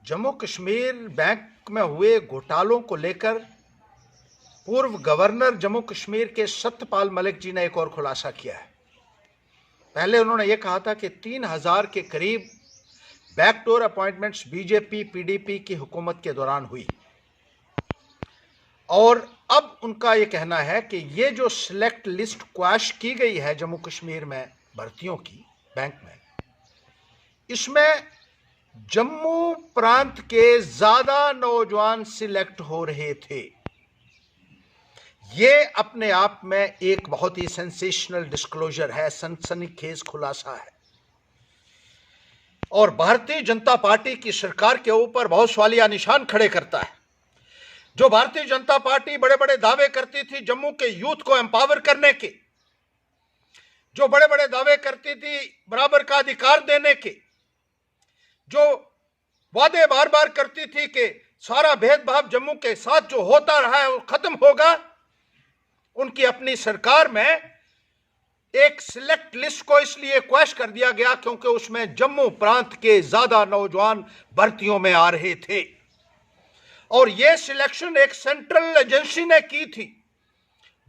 Jammu Kashmir bank में हुए घोटालों को लेकर पूर्व गवर्नर जम्मू कश्मीर के सत्यपाल मलिक जी ने एक और खुलासा किया है। पहले उन्होंने यह कहा था कि 3000 के करीब बैकडोर अपॉइंटमेंट्स बीजेपी पीडीपी की हुकूमत के दौरान हुई और अब उनका यह कहना है कि ये जो सिलेक्ट लिस्ट क्वैश की गई है जम्मू कश्मीर में भर्तियों की बैंक में, इसमें जम्मू प्रांत के ज्यादा नौजवान सिलेक्ट हो रहे थे। ये अपने आप में एक बहुत ही सेंसेशनल डिस्क्लोजर है, सनसनीखेज खुलासा है और भारतीय जनता पार्टी की सरकार के ऊपर बहुत सवालिया निशान खड़े करता है। जो भारतीय जनता पार्टी बड़े बड़े दावे करती थी जम्मू के यूथ को एम्पावर करने के, जो बड़े बड़े दावे करती थी बराबर का अधिकार देने के, जो वादे बार बार करती थी कि सारा भेदभाव जम्मू के साथ जो होता रहा है वो खत्म होगा, उनकी अपनी सरकार में एक सिलेक्ट लिस्ट को इसलिए क्वैश कर दिया गया क्योंकि उसमें जम्मू प्रांत के ज्यादा नौजवान भर्तियों में आ रहे थे और यह सिलेक्शन एक सेंट्रल एजेंसी ने की थी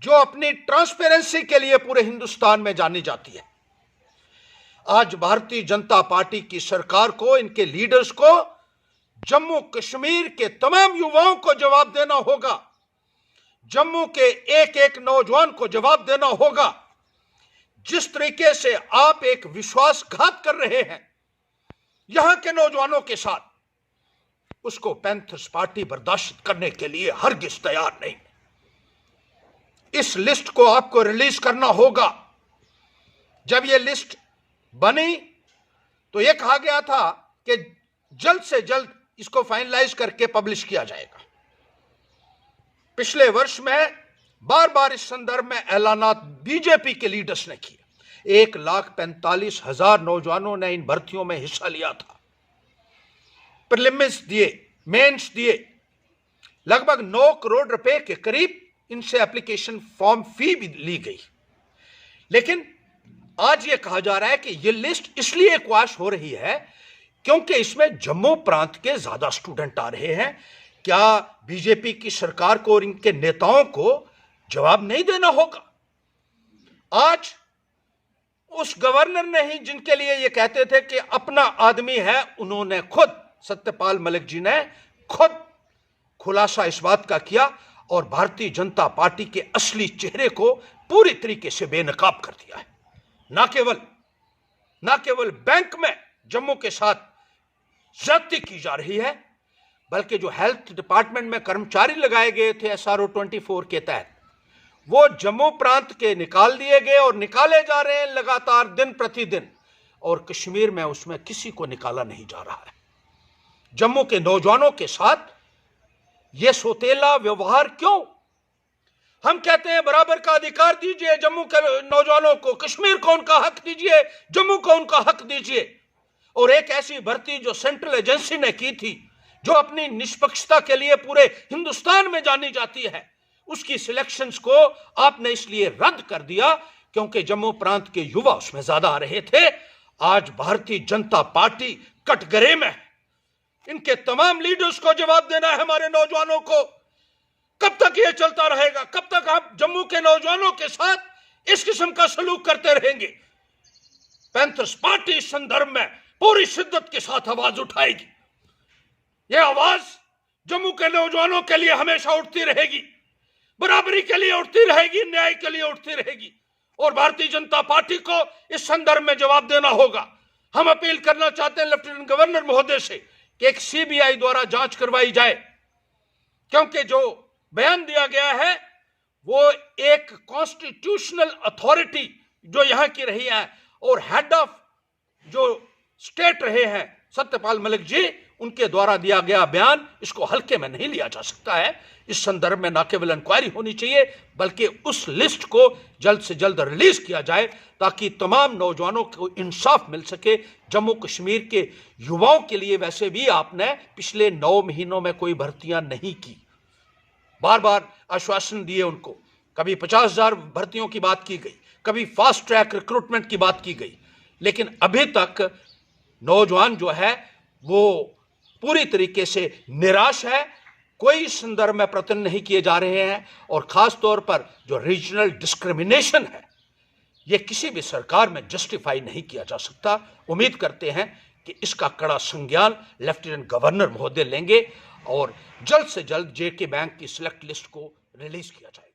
जो अपनी ट्रांसपेरेंसी के लिए पूरे हिंदुस्तान में जानी जाती है। आज भारतीय जनता पार्टी की सरकार को, इनके लीडर्स को जम्मू कश्मीर के तमाम युवाओं को जवाब देना होगा, जम्मू के एक एक नौजवान को जवाब देना होगा। जिस तरीके से आप एक विश्वासघात कर रहे हैं यहां के नौजवानों के साथ, उसको पैंथर्स पार्टी बर्दाश्त करने के लिए हरगिज तैयार नहीं। इस लिस्ट को आपको रिलीज करना होगा। जब यह लिस्ट बनी तो यह कहा गया था कि जल्द से जल्द इसको फाइनलाइज करके पब्लिश किया जाएगा। पिछले वर्ष में बार बार इस संदर्भ में ऐलानात बीजेपी के लीडर्स ने किए। 1,45,000 नौजवानों ने इन भर्तियों में हिस्सा लिया था। प्रीलिम्स दिए, मेंस दिए, लगभग 9 करोड़ रुपए के करीब इनसे एप्लीकेशन फॉर्म फी भी ली गई। लेकिन आज यह कहा जा रहा है कि यह लिस्ट इसलिए क्वैश हो रही है क्योंकि इसमें जम्मू प्रांत के ज्यादा स्टूडेंट आ रहे हैं। क्या बीजेपी की सरकार को और इनके नेताओं को जवाब नहीं देना होगा? आज उस गवर्नर ने ही, जिनके लिए ये कहते थे कि अपना आदमी है, उन्होंने खुद, सत्यपाल मलिक जी ने खुद खुलासा इस बात का किया और भारतीय जनता पार्टी के असली चेहरे को पूरी तरीके से बेनकाब कर दिया है। ना केवल बैंक में जम्मू के साथ ज्यादती की जा रही है, बल्कि जो हेल्थ डिपार्टमेंट में कर्मचारी लगाए गए थे SRO 24 के तहत, वो जम्मू प्रांत के निकाल दिए गए और निकाले जा रहे हैं लगातार दिन प्रतिदिन, और कश्मीर में उसमें किसी को निकाला नहीं जा रहा है। जम्मू के नौजवानों के साथ यह सोतेला व्यवहार क्यों? हम कहते हैं बराबर का अधिकार दीजिए जम्मू के नौजवानों को, कश्मीर को उनका हक दीजिए, जम्मू को उनका हक दीजिए। और एक ऐसी भर्ती जो सेंट्रल एजेंसी ने की थी, जो अपनी निष्पक्षता के लिए पूरे हिंदुस्तान में जानी जाती है, उसकी सिलेक्शंस को आपने इसलिए रद्द कर दिया क्योंकि जम्मू प्रांत के युवा उसमें ज्यादा आ रहे थे। आज भारतीय जनता पार्टी कटघरे में है। इनके तमाम लीडर्स को जवाब देना है हमारे नौजवानों को। कब तक यह चलता रहेगा? कब तक आप जम्मू के नौजवानों के साथ इस किस्म का सलूक करते रहेंगे? पैंथर्स पार्टी इस संदर्भ में पूरी शिद्दत के साथ आवाज उठाएगी। यह आवाज जम्मू के नौजवानों के लिए हमेशा उठती रहेगी, बराबरी के लिए उठती रहेगी, न्याय के लिए उठती रहेगी और भारतीय जनता पार्टी को इस संदर्भ में जवाब देना होगा। हम अपील करना चाहते हैं लेफ्टिनेंट गवर्नर महोदय से कि एक CBI द्वारा जांच करवाई जाए, क्योंकि जो बयान दिया गया है वो एक कॉन्स्टिट्यूशनल अथॉरिटी जो यहां की रही है और हेड ऑफ जो स्टेट रहे हैं सत्यपाल मलिक जी, उनके द्वारा दिया गया बयान, इसको हल्के में नहीं लिया जा सकता है। इस संदर्भ में न केवल इंक्वायरी होनी चाहिए बल्कि उस लिस्ट को जल्द से जल्द रिलीज किया जाए ताकि तमाम नौजवानों को इंसाफ मिल सके। जम्मू कश्मीर के युवाओं के लिए वैसे भी आपने पिछले 9 महीनों में कोई भर्तियां नहीं की, बार बार आश्वासन दिए उनको। कभी 50,000 भर्तियों की बात की गई, कभी फास्ट ट्रैक रिक्रूटमेंट की बात की गई, लेकिन अभी तक नौजवान जो है वो पूरी तरीके से निराश है। कोई संदर्भ में प्रयत्न नहीं किए जा रहे हैं और खास तौर पर जो रीजनल डिस्क्रिमिनेशन है यह किसी भी सरकार में जस्टिफाई नहीं किया जा सकता। उम्मीद करते हैं कि इसका कड़ा संज्ञान लेफ्टिनेंट गवर्नर महोदय लेंगे और जल्द से जल्द जेके बैंक की सिलेक्ट लिस्ट को रिलीज किया जाएगा।